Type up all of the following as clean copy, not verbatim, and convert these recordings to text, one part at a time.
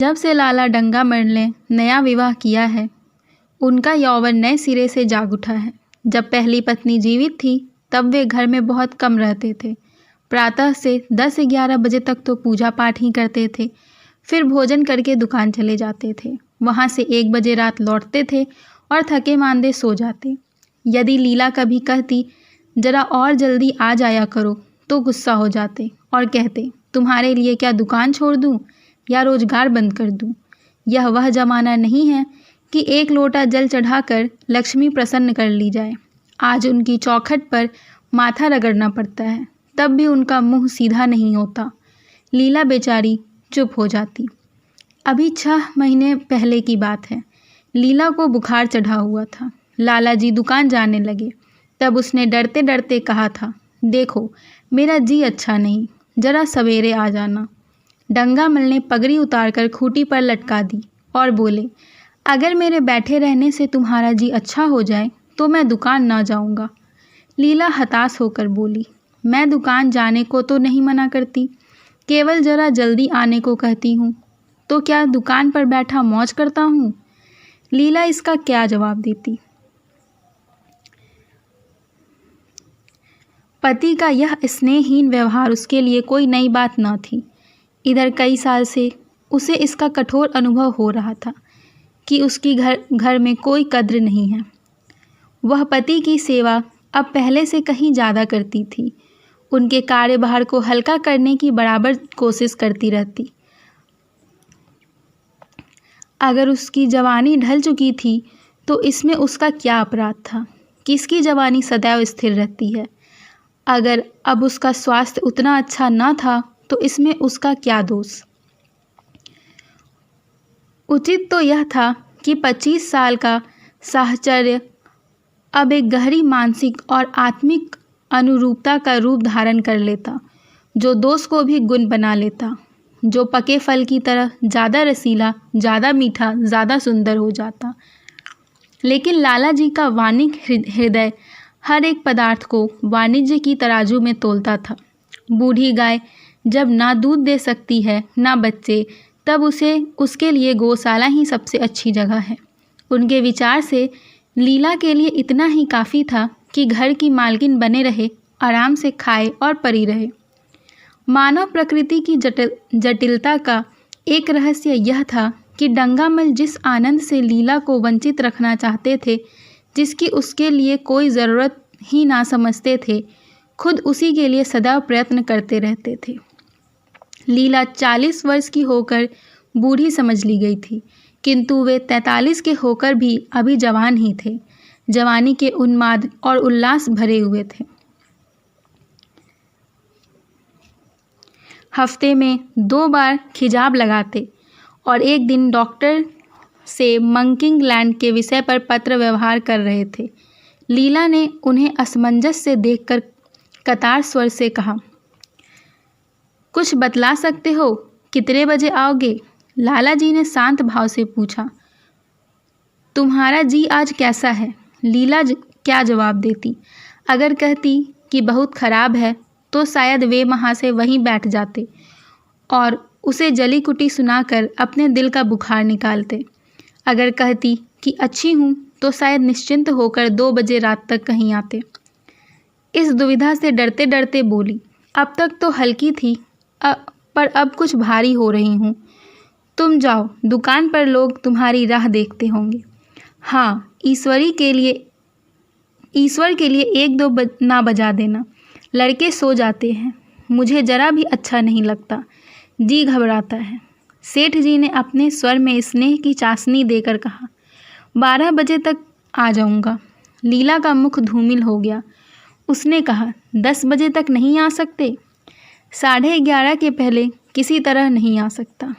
जब से लाला डंगामल ने नया विवाह किया है, उनका यौवन नए सिरे से जाग उठा है। जब पहली पत्नी जीवित थी तब वे घर में बहुत कम रहते थे। प्रातः से 10-11 बजे तक तो पूजा पाठ ही करते थे, फिर भोजन करके दुकान चले जाते थे। वहाँ से 1 बजे रात लौटते थे और थके मांदे सो जाते। यदि लीला कभी कहती जरा और जल्दी आ जाया करो तो गुस्सा हो जाते और कहते तुम्हारे लिए क्या दुकान छोड़ दूँ या रोजगार बंद कर दूँ। यह वह जमाना नहीं है कि एक लोटा जल चढ़ाकर लक्ष्मी प्रसन्न कर ली जाए। आज उनकी चौखट पर माथा रगड़ना पड़ता है, तब भी उनका मुंह सीधा नहीं होता। लीला बेचारी चुप हो जाती। अभी 6 महीने पहले की बात है। लीला को बुखार चढ़ा हुआ था। लाला जी दुकान जाने लगे। तब उसने डरते डरते कहा था, देखो मेरा जी अच्छा नहीं, जरा सवेरे आ जाना। डंगामल ने पगड़ी उतारकर खूंटी पर लटका दी और बोले, अगर मेरे बैठे रहने से तुम्हारा जी अच्छा हो जाए तो मैं दुकान ना जाऊंगा। लीला हताश होकर बोली, मैं दुकान जाने को तो नहीं मना करती, केवल जरा जल्दी आने को कहती हूँ। तो क्या दुकान पर बैठा मौज करता हूँ? लीला इसका क्या जवाब देती? पति का यह स्नेहहीन व्यवहार उसके लिए कोई नई बात न थी। इधर कई साल से उसे इसका कठोर अनुभव हो रहा था कि उसकी घर में कोई कद्र नहीं है। वह पति की सेवा अब पहले से कहीं ज़्यादा करती थी। उनके कार्यभार को हल्का करने की बराबर कोशिश करती रहती। अगर उसकी जवानी ढल चुकी थी तो इसमें उसका क्या अपराध था? किसकी जवानी सदैव स्थिर रहती है? अगर अब उसका स्वास्थ्य उतना अच्छा न था तो इसमें उसका क्या दोष? उचित तो यह था कि 25 साल का साहचर्य अब एक गहरी मानसिक और आत्मिक अनुरूपता का रूप धारण कर लेता, जो दोष को भी गुण बना लेता, जो पके फल की तरह ज़्यादा रसीला, ज़्यादा मीठा, ज़्यादा सुंदर हो जाता। लेकिन लाला जी का वाणिक हृदय हर एक पदार्थ को वाणिज्य की तराजू में तोलता था। बूढ़ी गाय जब ना दूध दे सकती है ना बच्चे, तब उसके लिए गौशाला ही सबसे अच्छी जगह है। उनके विचार से लीला के लिए इतना ही काफ़ी था कि घर की मालकिन बने रहे, आराम से खाए और पड़ी रहे। मानव प्रकृति की जटिलता का एक रहस्य यह था कि डंगामल जिस आनंद से लीला को वंचित रखना चाहते थे, जिसकी उसके लिए कोई ज़रूरत ही ना समझते थे, खुद उसी के लिए सदैव प्रयत्न करते रहते थे। लीला 40 वर्ष की होकर बूढ़ी समझ ली गई थी, किंतु वे 43 के होकर भी अभी जवान ही थे। जवानी के उन्माद और उल्लास भरे हुए थे। हफ्ते में 2 बार खिजाब लगाते और एक दिन डॉक्टर से मंकिंग लैंड के विषय पर पत्र व्यवहार कर रहे थे। लीला ने उन्हें असमंजस से देखकर कतार स्वर से कहा, कुछ बतला सकते हो? कितने बजे आओगे? लाला जी ने शांत भाव से पूछा। तुम्हारा जी आज कैसा है? लीला क्या जवाब देती? अगर कहती कि बहुत खराब है तो शायद वे वहाँ से वहीं बैठ जाते और उसे जली कुटी सुनाकर अपने दिल का बुखार निकालते। अगर कहती कि अच्छी हूँ तो शायद निश्चिंत होकर 2 बजे रात तक कहीं आते। इस दुविधा से डरते डरते बोली, अब तक तो हल्की थी, पर अब कुछ भारी हो रही हूँ। तुम जाओ, दुकान पर लोग तुम्हारी राह देखते होंगे। हाँ, ईश्वर के लिए 1-2 ना बजा देना। लड़के सो जाते हैं। मुझे जरा भी अच्छा नहीं लगता, जी घबराता है। सेठ जी ने अपने स्वर में स्नेह की चाशनी देकर कहा, 12 बजे तक आ जाऊंगा। लीला का मुख धूमिल हो गया। उसने कहा, 10 बजे तक नहीं आ सकते? 11:30 के पहले किसी तरह नहीं आ सकता।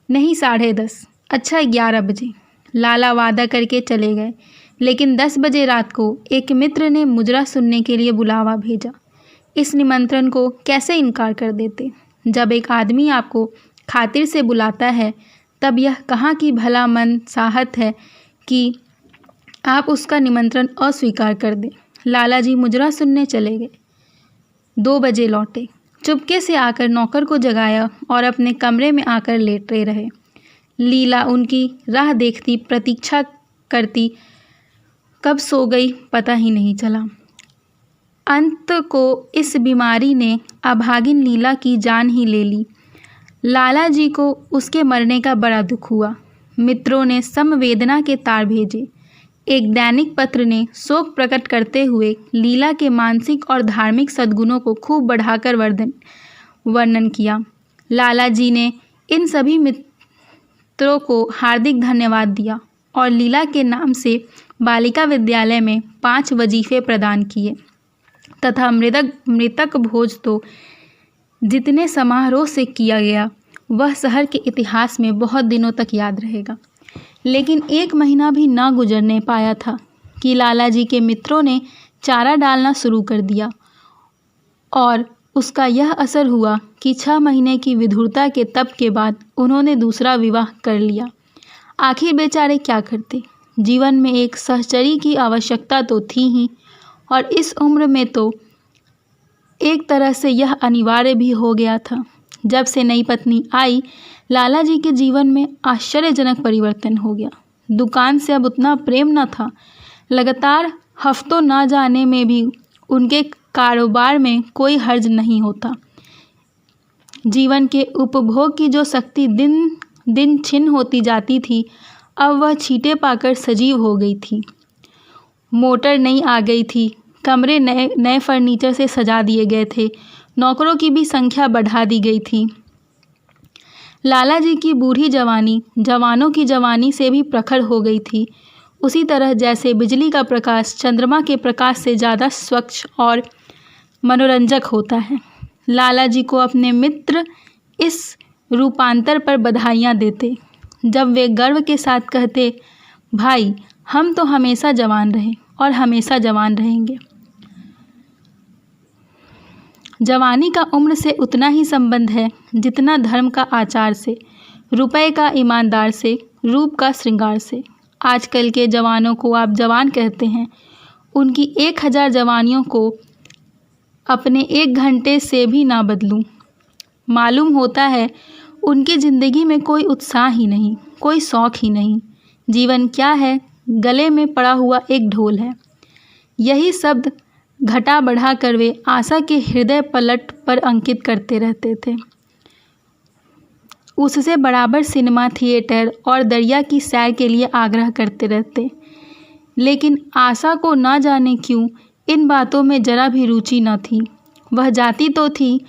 नहीं 10:30, अच्छा 11 बजे। लाला वादा करके चले गए, लेकिन 10 बजे रात को एक मित्र ने मुजरा सुनने के लिए बुलावा भेजा। इस निमंत्रण को कैसे इनकार कर देते? जब एक आदमी आपको खातिर से बुलाता है, तब यह कहाँ की भला मन साहत है कि आप उसका निमंत्रण अस्वीकार कर दें। लाला जी मुजरा सुनने चले गए। 2 बजे लौटे। चुपके से आकर नौकर को जगाया और अपने कमरे में आकर लेटे रहे। लीला उनकी राह देखती प्रतीक्षा करती, कब सो गई पता ही नहीं चला। अंत को इस बीमारी ने अभागिन लीला की जान ही ले ली। लाला जी को उसके मरने का बड़ा दुख हुआ। मित्रों ने समवेदना के तार भेजे। एक दैनिक पत्र ने शोक प्रकट करते हुए लीला के मानसिक और धार्मिक सद्गुणों को खूब बढ़ाकर वर्णन किया। लाला जी ने इन सभी मित्रों को हार्दिक धन्यवाद दिया और लीला के नाम से बालिका विद्यालय में 5 वजीफे प्रदान किए तथा मृतक भोज तो जितने समारोह से किया गया वह शहर के इतिहास में बहुत दिनों तक याद रहेगा। लेकिन 1 महीना भी ना गुजरने पाया था कि लाला जी के मित्रों ने चारा डालना शुरू कर दिया और उसका यह असर हुआ कि 6 महीने की विधुरता के तप के बाद उन्होंने दूसरा विवाह कर लिया। आखिर बेचारे क्या करते? जीवन में एक सहचरी की आवश्यकता तो थी ही, और इस उम्र में तो एक तरह से यह अनिवार्य भी हो गया था। जब से नई पत्नी आई, लाला जी के जीवन में आश्चर्यजनक परिवर्तन हो गया। दुकान से अब उतना प्रेम न था। लगातार हफ्तों ना जाने में भी उनके कारोबार में कोई हर्ज नहीं होता। जीवन के उपभोग की जो शक्ति दिन दिन छिन्न होती जाती थी, अब वह छींटे पाकर सजीव हो गई थी। मोटर नई आ गई थी, कमरे नए फर्नीचर से सजा दिए गए थे, नौकरों की भी संख्या बढ़ा दी गई थी। लाला जी की बूढ़ी जवानी जवानों की जवानी से भी प्रखर हो गई थी, उसी तरह जैसे बिजली का प्रकाश चंद्रमा के प्रकाश से ज़्यादा स्वच्छ और मनोरंजक होता है। लाला जी को अपने मित्र इस रूपांतर पर बधाइयाँ देते, जब वे गर्व के साथ कहते, भाई हम तो हमेशा जवान रहे और हमेशा जवान रहेंगे। जवानी का उम्र से उतना ही संबंध है जितना धर्म का आचार से, रुपए का ईमानदार से, रूप का श्रृंगार से। आजकल के जवानों को आप जवान कहते हैं, उनकी 1000 जवानियों को अपने 1 घंटे से भी ना बदलूं। मालूम होता है उनकी ज़िंदगी में कोई उत्साह ही नहीं, कोई शौक़ ही नहीं। जीवन क्या है? गले में पड़ा हुआ एक ढोल है। यही शब्द घटा बढ़ा कर वे आशा के हृदय पलट पर अंकित करते रहते थे। उससे बराबर सिनेमा थिएटर और दरिया की सैर के लिए आग्रह करते रहते, लेकिन आशा को ना जाने क्यों इन बातों में जरा भी रुचि न थी। वह जाती तो थी,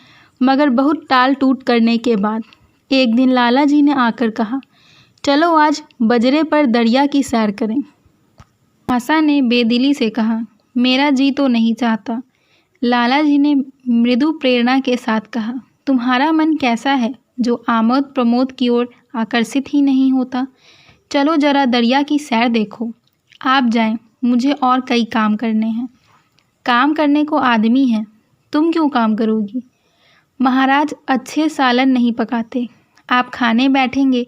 मगर बहुत टाल टूट करने के बाद। एक दिन लाला जी ने आकर कहा, चलो आज बजरे पर दरिया की सैर करें। आशा ने बेदिली से कहा, मेरा जी तो नहीं चाहता। लाला जी ने मृदु प्रेरणा के साथ कहा, तुम्हारा मन कैसा है जो आमोद प्रमोद की ओर आकर्षित ही नहीं होता? चलो जरा दरिया की सैर देखो। आप जाएं, मुझे और कई काम करने हैं। काम करने को आदमी है, तुम क्यों काम करोगी? महाराज अच्छे सालन नहीं पकाते, आप खाने बैठेंगे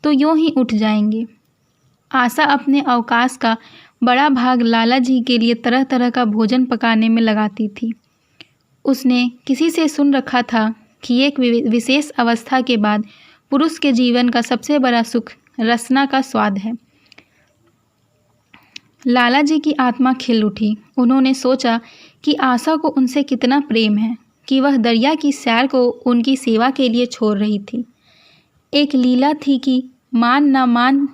तो यूँ ही उठ जाएंगे। आशा अपने अवकाश का बड़ा भाग लाला जी के लिए तरह तरह का भोजन पकाने में लगाती थी। उसने किसी से सुन रखा था कि एक विशेष अवस्था के बाद पुरुष के जीवन का सबसे बड़ा सुख रसना का स्वाद है। लाला जी की आत्मा खिल उठी। उन्होंने सोचा कि आशा को उनसे कितना प्रेम है कि वह दरिया की सैर को उनकी सेवा के लिए छोड़ रही थी। एक लीला थी कि मान न मान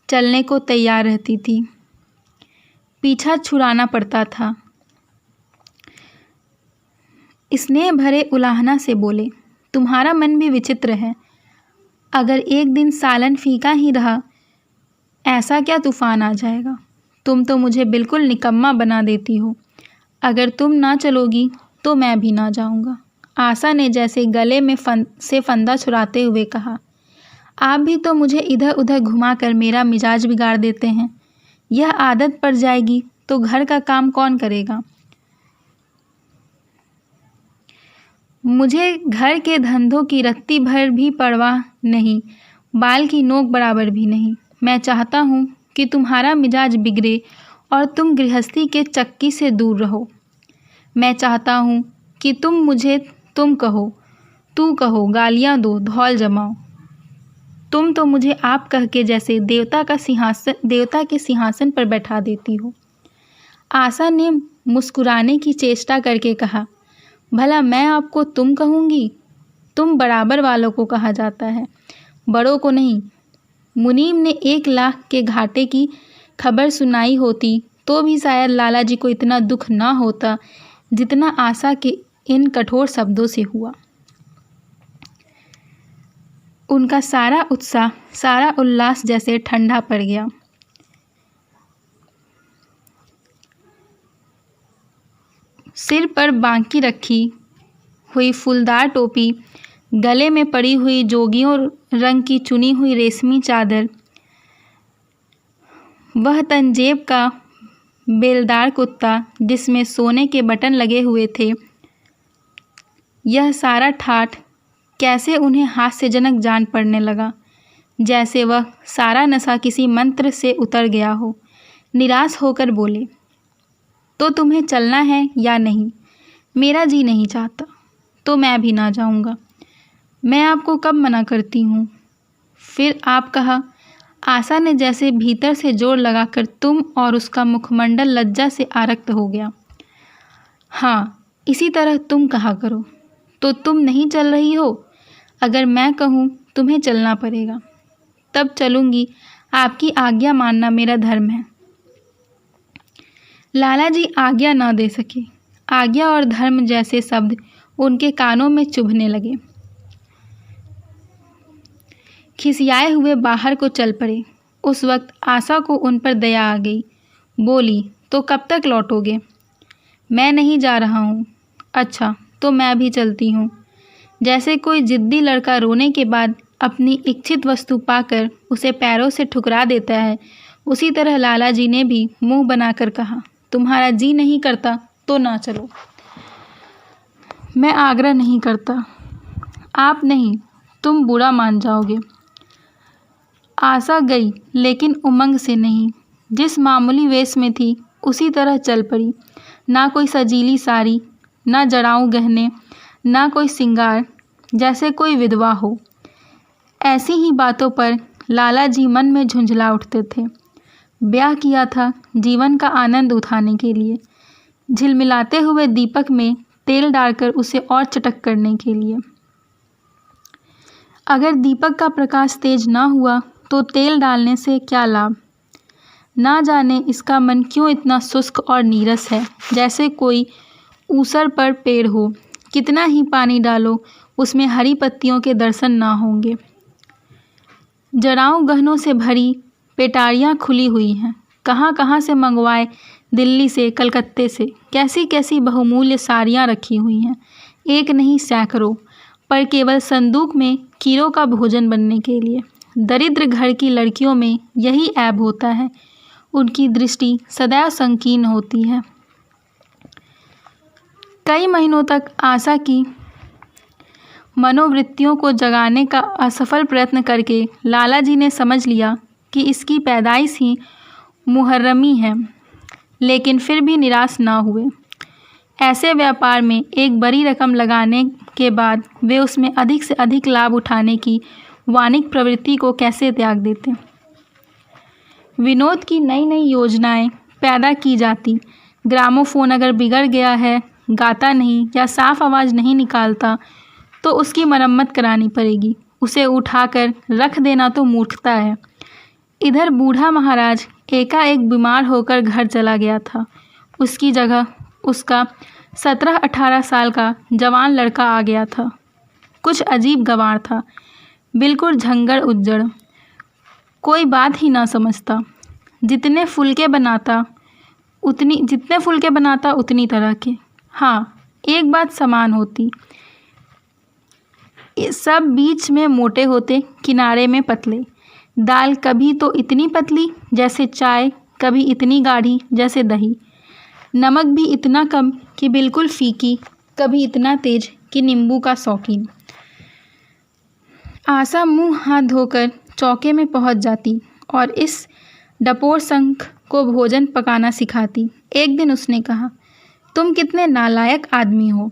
चलने को तैयार रहती थी, पीछा छुड़ाना पड़ता था। स्नेह भरे उलाहना से बोले, तुम्हारा मन भी विचित्र है। अगर एक दिन सालन फीका ही रहा, ऐसा क्या तूफान आ जाएगा? तुम तो मुझे बिल्कुल निकम्मा बना देती हो। अगर तुम ना चलोगी तो मैं भी ना जाऊंगा। आशा ने जैसे गले में से फंदा छुड़ाते हुए कहा, आप भी तो मुझे इधर उधर घुमाकर मेरा मिजाज बिगाड़ देते हैं। यह आदत पड़ जाएगी तो घर का काम कौन करेगा? मुझे घर के धंधों की रत्ती भर भी परवाह नहीं, बाल की नोक बराबर भी नहीं। मैं चाहता हूँ कि तुम्हारा मिजाज बिगड़े और तुम गृहस्थी के चक्की से दूर रहो। मैं चाहता हूँ कि तुम मुझे तुम कहो, तू कहो, गालियाँ दो, धौल जमाओ। तुम तो मुझे आप कह के जैसे देवता के सिंहासन पर बैठा देती हो। आशा ने मुस्कुराने की चेष्टा करके कहा, भला मैं आपको तुम कहूँगी? तुम बराबर वालों को कहा जाता है, बड़ों को नहीं। मुनीम ने 1 लाख के घाटे की खबर सुनाई होती तो भी शायद लाला जी को इतना दुख ना होता जितना आशा के इन कठोर शब्दों से हुआ। उनका सारा उत्साह, सारा उल्लास जैसे ठंडा पड़ गया। सिर पर बांकी रखी हुई फूलदार टोपी, गले में पड़ी हुई जोगियों रंग की चुनी हुई रेशमी चादर, वह तंजेब का बेलदार कुत्ता जिसमें सोने के बटन लगे हुए थे, यह सारा ठाठ कैसे उन्हें हास्यजनक जान पड़ने लगा, जैसे वह सारा नशा किसी मंत्र से उतर गया हो। निराश होकर बोले, तो तुम्हें चलना है या नहीं? मेरा जी नहीं चाहता तो मैं भी ना जाऊंगा। मैं आपको कब मना करती हूँ? फिर आप कहा। आशा ने जैसे भीतर से जोर लगाकर तुम और उसका मुखमंडल लज्जा से आरक्त हो गया। हाँ, इसी तरह तुम कहा करो। तो तुम नहीं चल रही हो? अगर मैं कहूँ तुम्हें चलना पड़ेगा, तब चलूँगी। आपकी आज्ञा मानना मेरा धर्म है। लाला जी आज्ञा न दे सके। आज्ञा और धर्म जैसे शब्द उनके कानों में चुभने लगे। खिसियाए हुए बाहर को चल पड़े। उस वक्त आशा को उन पर दया आ गई। बोली, तो कब तक लौटोगे? मैं नहीं जा रहा हूँ। अच्छा, तो मैं भी चलती हूँ। जैसे कोई जिद्दी लड़का रोने के बाद अपनी इच्छित वस्तु पाकर उसे पैरों से ठुकरा देता है, उसी तरह लाला जी ने भी मुंह बनाकर कहा, तुम्हारा जी नहीं करता तो ना चलो। मैं आग्रह नहीं करता। आप नहीं, तुम बुरा मान जाओगे। आशा गई, लेकिन उमंग से नहीं। जिस मामूली वेश में थी उसी तरह चल पड़ी। ना कोई सजीली साड़ी, ना जड़ाऊ गहने, ना कोई सिंगार, जैसे कोई विधवा हो। ऐसी ही बातों पर लाला जी मन में झुंझला उठते थे। ब्याह किया था जीवन का आनंद उठाने के लिए, झिलमिलाते हुए दीपक में तेल डालकर उसे और चटक करने के लिए। अगर दीपक का प्रकाश तेज ना हुआ तो तेल डालने से क्या लाभ? ना जाने इसका मन क्यों इतना शुष्क और नीरस है, जैसे कोई ऊसर पर पेड़ हो। कितना ही पानी डालो उसमें हरी पत्तियों के दर्शन ना होंगे। जड़ाऊ गहनों से भरी पेटारियाँ खुली हुई हैं। कहाँ कहाँ से मंगवाए, दिल्ली से, कलकत्ते से कैसी कैसी बहुमूल्य साड़ियाँ रखी हुई हैं। एक नहीं सैकड़ों, पर केवल संदूक में कीड़ों का भोजन बनने के लिए। दरिद्र घर की लड़कियों में यही ऐब होता है, उनकी दृष्टि सदैव संकीर्ण होती है। कई महीनों तक आशा की मनोवृत्तियों को जगाने का असफल प्रयत्न करके लाला जी ने समझ लिया कि इसकी पैदाइश ही मुहर्रमी है, लेकिन फिर भी निराश ना हुए। ऐसे व्यापार में एक बड़ी रकम लगाने के बाद वे उसमें अधिक से अधिक लाभ उठाने की वाणिक प्रवृत्ति को कैसे त्याग देते। विनोद की नई नई योजनाएं पैदा की जाती। ग्रामोफोन अगर बिगड़ गया है, गाता नहीं या साफ आवाज़ नहीं निकालता, तो उसकी मरम्मत करानी पड़ेगी। उसे उठाकर रख देना तो मूर्खता है। इधर बूढ़ा महाराज एकाएक बीमार होकर घर चला गया था। उसकी जगह उसका 17-18 साल का जवान लड़का आ गया था। कुछ अजीब गंवार था, बिल्कुल झंगड़ उज्जड़, कोई बात ही ना समझता। जितने फुलके बनाता उतनी तरह के। हाँ, एक बात समान होती, सब बीच में मोटे होते, किनारे में पतले। दाल कभी तो इतनी पतली जैसे चाय, कभी इतनी गाढ़ी जैसे दही। नमक भी इतना कम कि बिल्कुल फीकी, कभी इतना तेज कि नींबू का शौकीन। आशा मुंह हाथ धोकर चौके में पहुंच जाती और इस डपोर शंख को भोजन पकाना सिखाती। एक दिन उसने कहा, तुम कितने नालायक आदमी हो।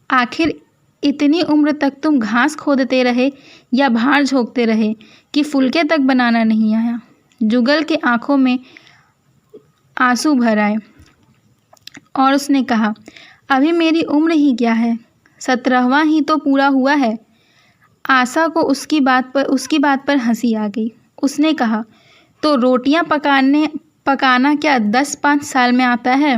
आखिर इतनी उम्र तक तुम घास खोदते रहे या भार झोंकते रहे कि फुलके तक बनाना नहीं आया। जुगल के आंखों में आंसू भर आए और उसने कहा, अभी मेरी उम्र ही क्या है, 17वां ही तो पूरा हुआ है। आशा को उसकी बात पर हंसी आ गई। उसने कहा, तो रोटियां पकाना क्या 10-5 साल में आता है?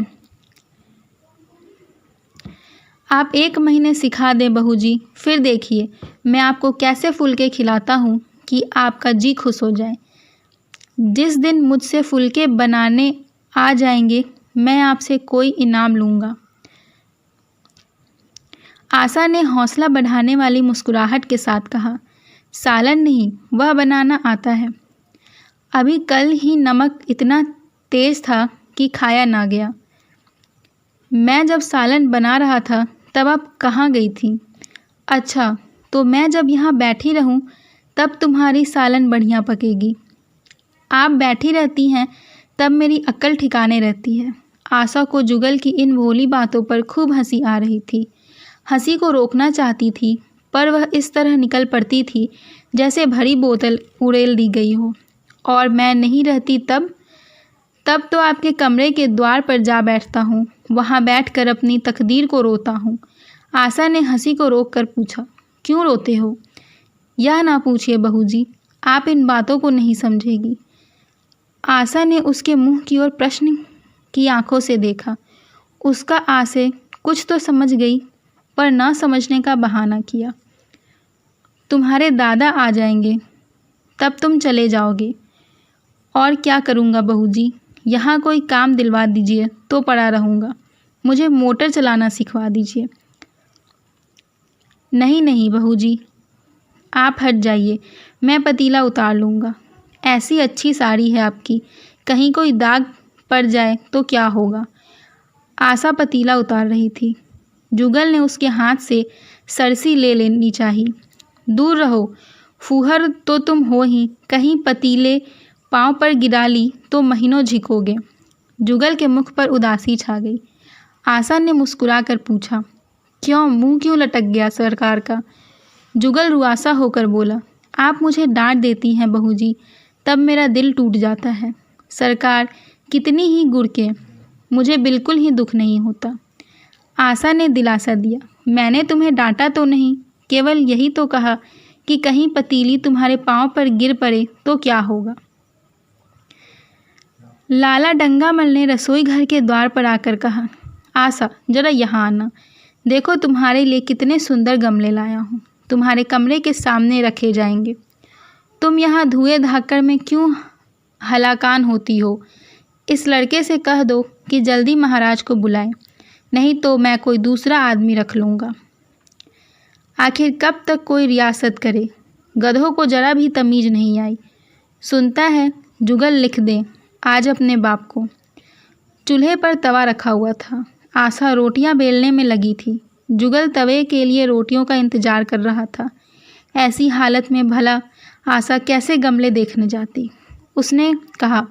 आप 1 महीने सिखा दें बहू जी, फिर देखिए मैं आपको कैसे फुलके खिलाता हूँ कि आपका जी खुश हो जाए। जिस दिन मुझसे फुलके बनाने आ जाएंगे मैं आपसे कोई इनाम लूँगा। आशा ने हौसला बढ़ाने वाली मुस्कुराहट के साथ कहा, सालन नहीं, वह बनाना आता है। अभी कल ही नमक इतना तेज था कि खाया ना गया। मैं जब सालन बना रहा था तब आप कहाँ गई थी? अच्छा, तो मैं जब यहाँ बैठी रहूँ तब तुम्हारी सालन बढ़िया पकेगी। आप बैठी रहती हैं तब मेरी अक्ल ठिकाने रहती है। आशा को जुगल की इन भोली बातों पर खूब हंसी आ रही थी। हंसी को रोकना चाहती थी पर वह इस तरह निकल पड़ती थी जैसे भरी बोतल उड़ेल दी गई हो। और मैं नहीं रहती तब तो आपके कमरे के द्वार पर जा बैठता हूँ, वहाँ बैठकर अपनी तकदीर को रोता हूँ। आशा ने हंसी को रोक कर पूछा, क्यों रोते हो? यह ना पूछिए बहू जी, आप इन बातों को नहीं समझेगी। आशा ने उसके मुंह की ओर प्रश्न की आंखों से देखा। उसका आशा कुछ तो समझ गई पर ना समझने का बहाना किया। तुम्हारे दादा आ जाएंगे तब तुम चले जाओगे। और क्या करूँगा बहू जी, यहाँ कोई काम दिलवा दीजिए तो पड़ा रहूँगा। मुझे मोटर चलाना सिखवा दीजिए। नहीं नहीं बहू जी, आप हट जाइए, मैं पतीला उतार लूँगा। ऐसी अच्छी साड़ी है आपकी, कहीं कोई दाग पड़ जाए तो क्या होगा। आशा पतीला उतार रही थी। जुगल ने उसके हाथ से सरसी ले लेनी चाहिए। दूर रहो, फूहर तो तुम हो ही, कहीं पतीले पाँव पर गिरा ली तो महीनों झिकोगे। जुगल के मुख पर उदासी छा गई। आशा ने मुस्कुरा कर पूछा, क्यों, मुंह क्यों लटक गया सरकार का? जुगल रुआसा होकर बोला, आप मुझे डांट देती हैं बहू जी, तब मेरा दिल टूट जाता है। सरकार कितनी ही गुड़के, मुझे बिल्कुल ही दुख नहीं होता। आशा ने दिलासा दिया, मैंने तुम्हें डांटा तो नहीं, केवल यही तो कहा कि कहीं पतीली तुम्हारे पाँव पर गिर पड़े तो क्या होगा। लाला डंगामल ने रसोई घर के द्वार पर आकर कहा, आशा जरा यहाँ आना, देखो तुम्हारे लिए कितने सुंदर गमले लाया हूँ, तुम्हारे कमरे के सामने रखे जाएंगे। तुम यहाँ धुएं धाकड़ में क्यों हलाकान होती हो? इस लड़के से कह दो कि जल्दी महाराज को बुलाए, नहीं तो मैं कोई दूसरा आदमी रख लूँगा। आखिर कब तक कोई रियासत करे, गधों को जरा भी तमीज़ नहीं आई। सुनता है जुगल लिख दें आज अपने बाप को। चूल्हे पर तवा रखा हुआ था। आशा रोटियां बेलने में लगी थी। जुगल तवे के लिए रोटियों का इंतजार कर रहा था। ऐसी हालत में भला आशा कैसे गमले देखने जाती? उसने कहा,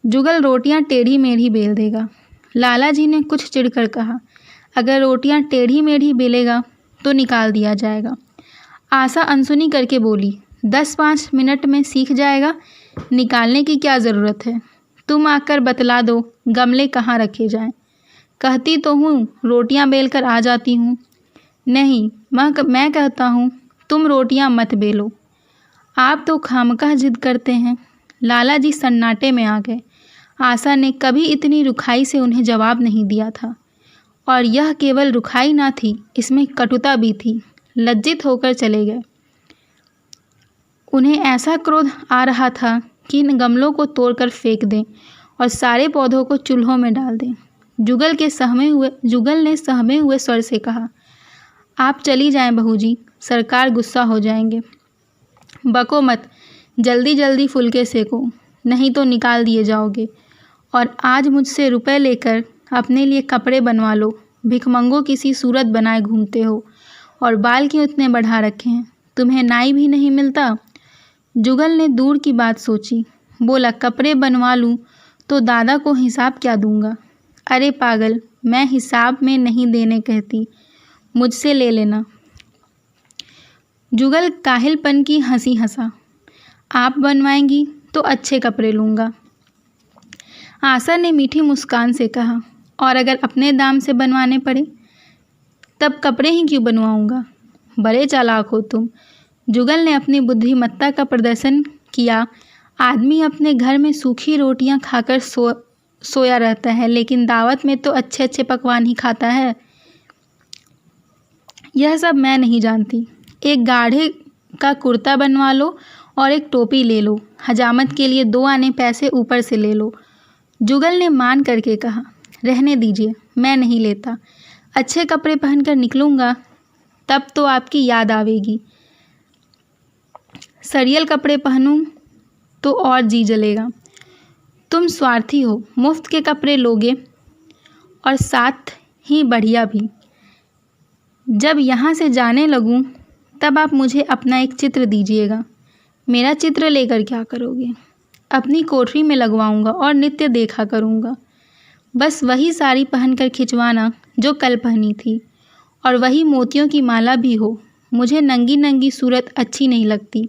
जुगल रोटियां टेढ़ी मेढ़ी बेल देगा। लाला जी ने कुछ चिढ़कर कहा, अगर रोटियां टेढ़ी मेढ़ी बेलेगा तो निकाल दिया जाएगा। आशा अनसुनी करके बोली, 10-5 मिनट में सीख जाएगा, निकालने की क्या ज़रूरत है? तुम आकर बतला दो गमले कहाँ रखे जाएं। कहती तो हूँ रोटियां बेलकर आ जाती हूँ। नहीं, मैं कहता हूँ तुम रोटियां मत बेलो। आप तो खामखा जिद करते हैं। लाला जी सन्नाटे में आ गए। आशा ने कभी इतनी रुखाई से उन्हें जवाब नहीं दिया था, और यह केवल रुखाई ना थी, इसमें कटुता भी थी। लज्जित होकर चले गए। उन्हें ऐसा क्रोध आ रहा था कि इन गमलों को तोड़कर फेंक दें और सारे पौधों को चूल्हों में डाल दें। जुगल ने सहमे हुए स्वर से कहा, आप चली जाएं बहू जी, सरकार गुस्सा हो जाएंगे। बको मत, जल्दी जल्दी फुलके सेको, नहीं तो निकाल दिए जाओगे। और आज मुझसे रुपए लेकर अपने लिए कपड़े बनवा लो। भिखमंगों किसी सूरत बनाए घूमते हो, और बाल क्यों इतने बढ़ा रखे हैं? तुम्हें नाई भी नहीं मिलता? जुगल ने दूर की बात सोची। बोला, कपड़े बनवा लूँ तो दादा को हिसाब क्या दूंगा? अरे पागल, मैं हिसाब में नहीं देने कहती, मुझसे ले लेना। जुगल काहिलपन की हंसी हंसा। आप बनवाएंगी तो अच्छे कपड़े लूँगा। आशा ने मीठी मुस्कान से कहा, और अगर अपने दाम से बनवाने पड़े तब कपड़े ही क्यों बनवाऊँगा। बड़े चालाक हो तुम। जुगल ने अपनी बुद्धिमत्ता का प्रदर्शन किया। आदमी अपने घर में सूखी रोटियां खाकर सोया रहता है, लेकिन दावत में तो अच्छे अच्छे पकवान ही खाता है। यह सब मैं नहीं जानती। एक गाढ़े का कुर्ता बनवा लो और एक टोपी ले लो। हजामत के लिए 2 आने पैसे ऊपर से ले लो। जुगल ने मान करके कहा, रहने दीजिए, मैं नहीं लेता। अच्छे कपड़े पहनकर निकलूँगा तब तो आपकी याद आवेगी। सरियल कपड़े पहनूं तो और जी जलेगा। तुम स्वार्थी हो, मुफ्त के कपड़े लोगे और साथ ही बढ़िया भी। जब यहाँ से जाने लगूं तब आप मुझे अपना एक चित्र दीजिएगा। मेरा चित्र लेकर क्या करोगे? अपनी कोठरी में लगवाऊंगा और नित्य देखा करूंगा। बस वही साड़ी पहनकर खिंचवाना जो कल पहनी थी, और वही मोतियों की माला भी हो। मुझे नंगी नंगी सूरत अच्छी नहीं लगती।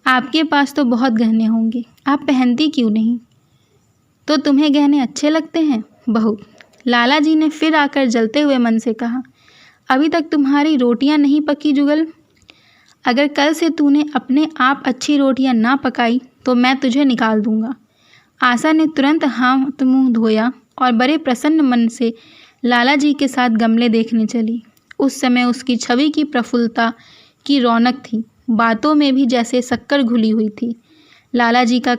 आपके पास तो बहुत गहने होंगे, आप पहनती क्यों नहीं? तो तुम्हें गहने अच्छे लगते हैं? बहुत। लाला जी ने फिर आकर जलते हुए मन से कहा, अभी तक तुम्हारी रोटियां नहीं पकी जुगल। अगर कल से तूने अपने आप अच्छी रोटियां ना पकाई तो मैं तुझे निकाल दूंगा। आशा ने तुरंत हाथ मुंह धोया और बड़े प्रसन्न मन से लाला जी के साथ गमले देखने चली। उस समय उसकी छवि की प्रफुल्लता की रौनक थी। बातों में भी जैसे शक्कर घुली हुई थी। लाला जी का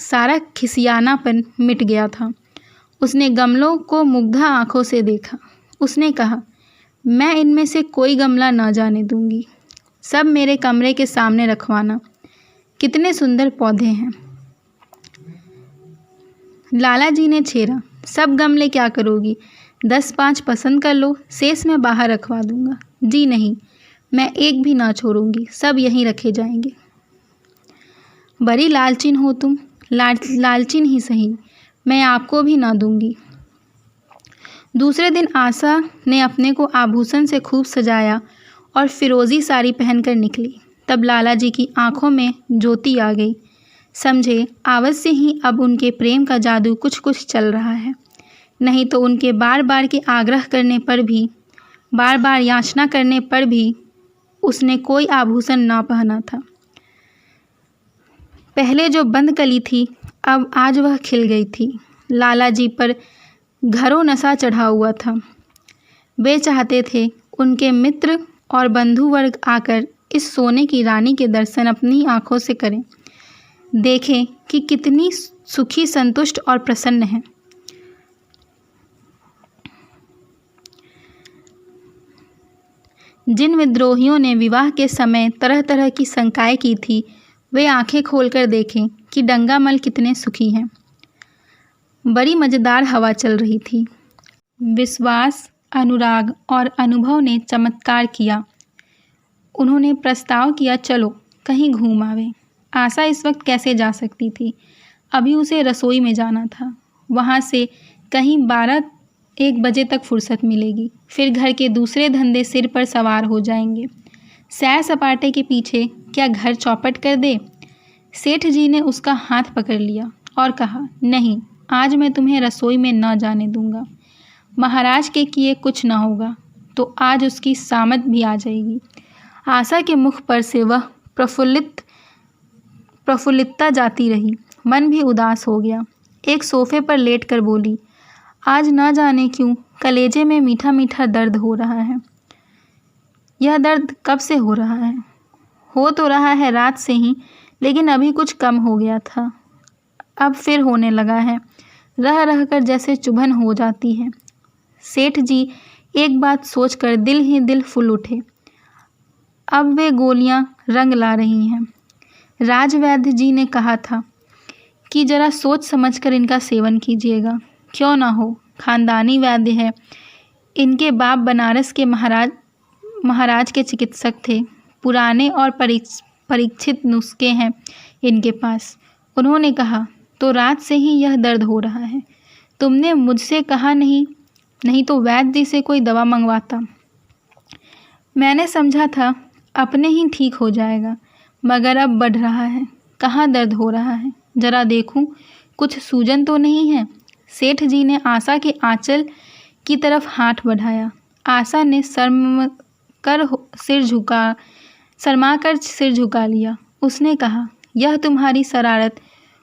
सारा खिसियानापन मिट गया था। उसने गमलों को मुग्धा आंखों से देखा। उसने कहा, मैं इनमें से कोई गमला ना जाने दूंगी। सब मेरे कमरे के सामने रखवाना। कितने सुंदर पौधे हैं। लाला जी ने छेड़ा, सब गमले क्या करोगी? 10-5 पसंद कर लो, शेष मैं बाहर रखवा दूंगा। जी नहीं, मैं एक भी ना छोड़ूंगी, सब यहीं रखे जाएंगे। बड़ी लालचीन हो तुम। लालचीन ही सही, मैं आपको भी ना दूंगी। दूसरे दिन आशा ने अपने को आभूषण से खूब सजाया और फिरोजी साड़ी पहनकर निकली। तब लाला जी की आंखों में ज्योति आ गई। समझे, अवश्य ही अब उनके प्रेम का जादू कुछ कुछ चल रहा है। नहीं तो उनके बार बार के आग्रह करने पर भी, बार बार याचना करने पर भी उसने कोई आभूषण ना पहना था। पहले जो बंद कली थी, अब आज वह खिल गई थी। लाला जी पर घरों नशा चढ़ा हुआ था। वे चाहते थे उनके मित्र और बंधु वर्ग आकर इस सोने की रानी के दर्शन अपनी आंखों से करें, देखें कि कितनी सुखी, संतुष्ट और प्रसन्न है। जिन विद्रोहियों ने विवाह के समय तरह तरह की शंकाएं की थी, वे आंखें खोलकर देखें कि डंगामल कितने सुखी हैं। बड़ी मज़ेदार हवा चल रही थी। विश्वास, अनुराग और अनुभव ने चमत्कार किया। उन्होंने प्रस्ताव किया, चलो कहीं घूम आवे। आशा इस वक्त कैसे जा सकती थी? अभी उसे रसोई में जाना था। वहाँ से कहीं 12-1 बजे तक फुर्सत मिलेगी। फिर घर के दूसरे धंधे सिर पर सवार हो जाएंगे। सैर सपाटे के पीछे क्या घर चौपट कर दे? सेठ जी ने उसका हाथ पकड़ लिया और कहा, नहीं, आज मैं तुम्हें रसोई में न जाने दूंगा। महाराज के किए कुछ न होगा तो आज उसकी सामत भी आ जाएगी। आशा के मुख पर से वह प्रफुल्लितता जाती रही। मन भी उदास हो गया। एक सोफे पर लेटकर बोली, आज न जाने क्यों कलेजे में मीठा मीठा दर्द हो रहा है। यह दर्द कब से हो रहा है? हो तो रहा है रात से ही, लेकिन अभी कुछ कम हो गया था, अब फिर होने लगा है। रह रह कर जैसे चुभन हो जाती है। सेठ जी एक बात सोचकर दिल ही दिल फूल उठे। अब वे गोलियां रंग ला रही हैं। राजवैद्य जी ने कहा था कि जरा सोच समझकर इनका सेवन कीजिएगा। क्यों ना हो, खानदानी वैद्य है। इनके बाप बनारस के महाराज के चिकित्सक थे। पुराने और परीक्षित नुस्खे हैं इनके पास। उन्होंने कहा, तो रात से ही यह दर्द हो रहा है। तुमने मुझसे कहा नहीं तो वैद्य जी से कोई दवा मंगवाता। मैंने समझा था अपने ही ठीक हो जाएगा, मगर अब बढ़ रहा है। कहाँ दर्द हो रहा है, जरा देखूं, कुछ सूजन तो नहीं है। सेठ जी ने आशा के आंचल की तरफ हाथ बढ़ाया। आशा ने शर्माकर सिर झुका लिया। उसने कहा, यह तुम्हारी शरारत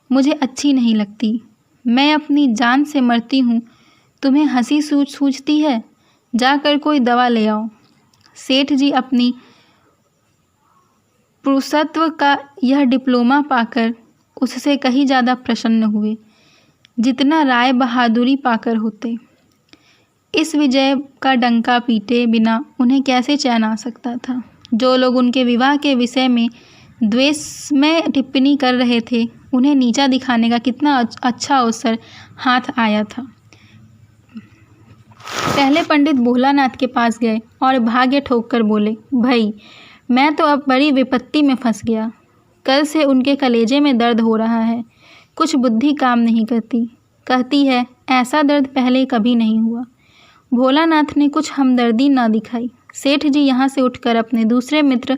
मुझे अच्छी नहीं लगती। मैं अपनी जान से मरती हूँ, तुम्हें हंसी सूझती है? जाकर कोई दवा ले आओ। सेठ जी अपनी पुरुषत्व का यह डिप्लोमा पाकर उससे कहीं ज़्यादा प्रसन्न हुए जितना राय बहादुरी पाकर होते। इस विजय का डंका पीटे बिना उन्हें कैसे चैन आ सकता था? जो लोग उनके विवाह के विषय में द्वेष में टिप्पणी कर रहे थे, उन्हें नीचा दिखाने का कितना अच्छा अवसर हाथ आया था। पहले पंडित भोलानाथ के पास गए और भाग्य ठोक कर बोले, भाई मैं तो अब बड़ी विपत्ति में फंस गया। कल से उनके कलेजे में दर्द हो रहा है। कुछ बुद्धि काम नहीं करती। कहती है ऐसा दर्द पहले कभी नहीं हुआ। भोलानाथ ने कुछ हमदर्दी ना दिखाई। सेठ जी यहाँ से उठकर अपने दूसरे मित्र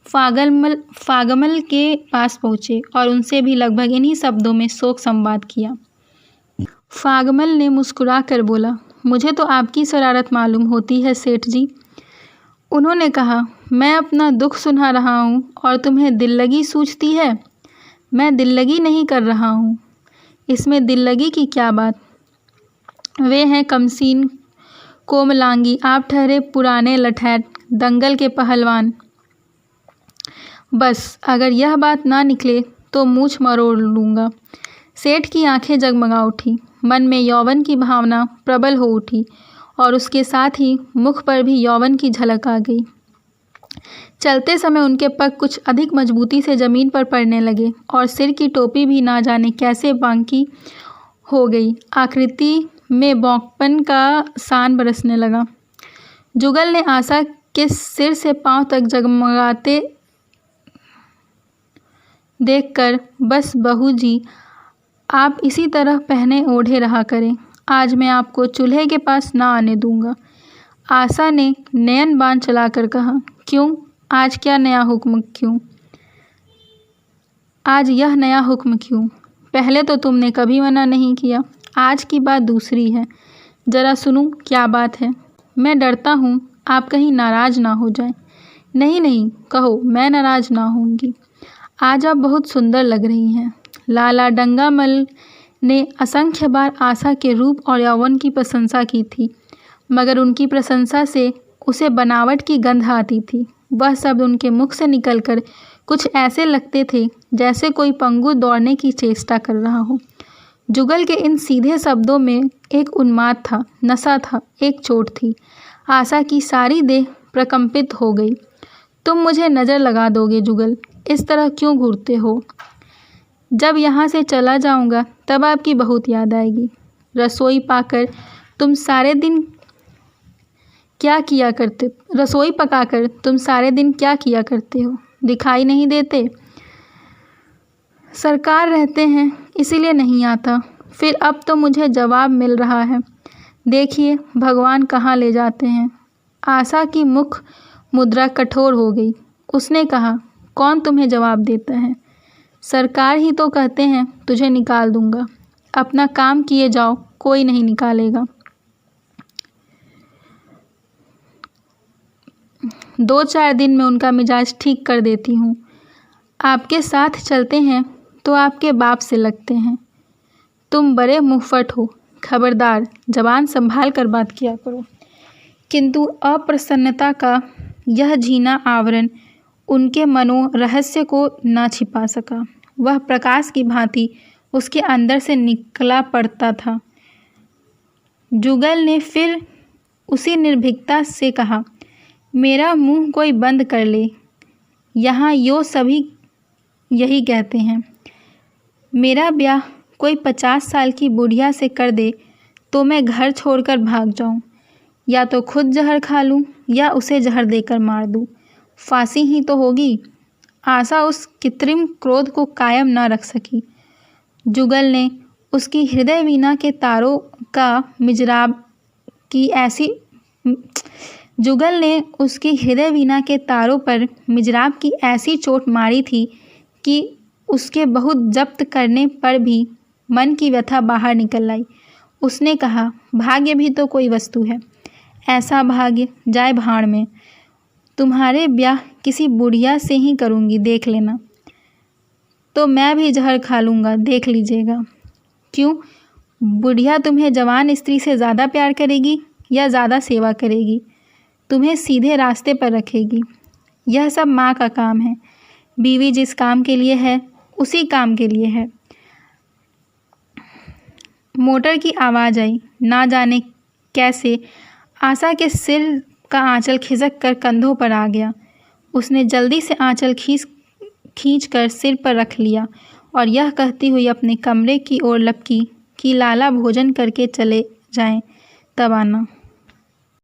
फागमल के पास पहुँचे और उनसे भी लगभग इन्हीं शब्दों में शोक संवाद किया। फागमल ने मुस्कुरा कर बोला, मुझे तो आपकी शरारत मालूम होती है सेठ जी। उन्होंने कहा, मैं अपना दुख सुना रहा हूँ और तुम्हें दिल्लगी सूझती है। मैं दिल्लगी नहीं कर रहा हूँ, इसमें दिल्लगी की क्या बात। वे हैं कमसीन कोमलांगी, आप ठहरे पुराने लठैत दंगल के पहलवान। बस अगर यह बात ना निकले तो मूछ मरोड़ लूँगा। सेठ की आंखें जगमगा उठी। मन में यौवन की भावना प्रबल हो उठी और उसके साथ ही मुख पर भी यौवन की झलक आ गई। चलते समय उनके पग कुछ अधिक मजबूती से ज़मीन पर पड़ने लगे और सिर की टोपी भी ना जाने कैसे बांकी हो गई। आकृति में बौंकपन का सान बरसने लगा। जुगल ने आशा के सिर से पांव तक जगमगाते देखकर, बस बहू जी आप इसी तरह पहने ओढ़े रहा करें, आज मैं आपको चूल्हे के पास ना आने दूंगा। आशा ने नयन बाण चलाकर कहा, क्यों, आज क्या नया हुक्म क्यों? आज यह नया हुक्म क्यों? पहले तो तुमने कभी मना नहीं किया, आज की बात दूसरी है। ज़रा सुनूं क्या बात है। मैं डरता हूँ आप कहीं नाराज़ ना हो जाएं। नहीं नहीं, कहो, मैं नाराज़ ना होंगी। आज आप बहुत सुंदर लग रही हैं। लाला डंगामल ने असंख्य बार आशा के रूप और यौवन की प्रशंसा की थी, मगर उनकी प्रशंसा से उसे बनावट की गंध आती थी। वह शब्द उनके मुख से निकलकर कुछ ऐसे लगते थे जैसे कोई पंगु दौड़ने की चेष्टा कर रहा हो। जुगल के इन सीधे शब्दों में एक उन्माद था, नशा था, एक चोट थी। आशा की सारी देह प्रकंपित हो गई। तुम मुझे नज़र लगा दोगे जुगल, इस तरह क्यों घूरते हो? जब यहाँ से चला जाऊँगा तब आपकी बहुत याद आएगी। रसोई पकाकर तुम सारे दिन क्या किया करते हो? दिखाई नहीं देते? सरकार रहते हैं इसीलिए नहीं आता। फिर अब तो मुझे जवाब मिल रहा है। देखिए भगवान कहाँ ले जाते हैं। आशा की मुख मुद्रा कठोर हो गई। उसने कहा, कौन तुम्हें जवाब देता है? सरकार ही तो कहते हैं तुझे निकाल दूंगा। अपना काम किए जाओ, कोई नहीं निकालेगा। 2-4 दिन में उनका मिजाज ठीक कर देती हूँ। आपके साथ चलते हैं तो आपके बाप से लगते हैं। तुम बड़े मुंहफट हो, खबरदार जबान संभाल कर बात किया करो। किंतु अप्रसन्नता का यह झीना आवरण उनके मनोरहस्य को न छिपा सका। वह प्रकाश की भांति उसके अंदर से निकला पड़ता था। जुगल ने फिर उसी निर्भीकता से कहा, मेरा मुंह कोई बंद कर ले, यहाँ यो सभी यही कहते हैं। मेरा ब्याह कोई 50 साल की बुढ़िया से कर दे तो मैं घर छोड़कर भाग जाऊं, या तो खुद जहर खा लूं या उसे जहर देकर मार दूं। फांसी ही तो होगी। आशा उस कृत्रिम क्रोध को कायम न रख सकी। जुगल ने उसकी हृदय वीणा के तारों का मिजराब की ऐसी जुगल ने उसकी हृदय वीणा के तारों पर मिजराब की ऐसी चोट मारी थी कि उसके बहुत जब्त करने पर भी मन की व्यथा बाहर निकल आई। उसने कहा, भाग्य भी तो कोई वस्तु है। ऐसा भाग्य जाए भाड़ में। तुम्हारे ब्याह किसी बुढ़िया से ही करूँगी, देख लेना। तो मैं भी जहर खा लूँगा, देख लीजिएगा। क्यों? बुढ़िया तुम्हें जवान स्त्री से ज़्यादा प्यार करेगी या ज़्यादा सेवा करेगी? तुम्हें सीधे रास्ते पर रखेगी। यह सब माँ का काम है। बीवी जिस काम के लिए है उसी काम के लिए है। मोटर की आवाज़ आई। ना जाने कैसे आशा के सिर का आंचल खिसक कर कंधों पर आ गया। उसने जल्दी से आंचल खींच कर सिर पर रख लिया और यह कहती हुई अपने कमरे की ओर लपकी कि लाला भोजन करके चले जाएं, तब आना।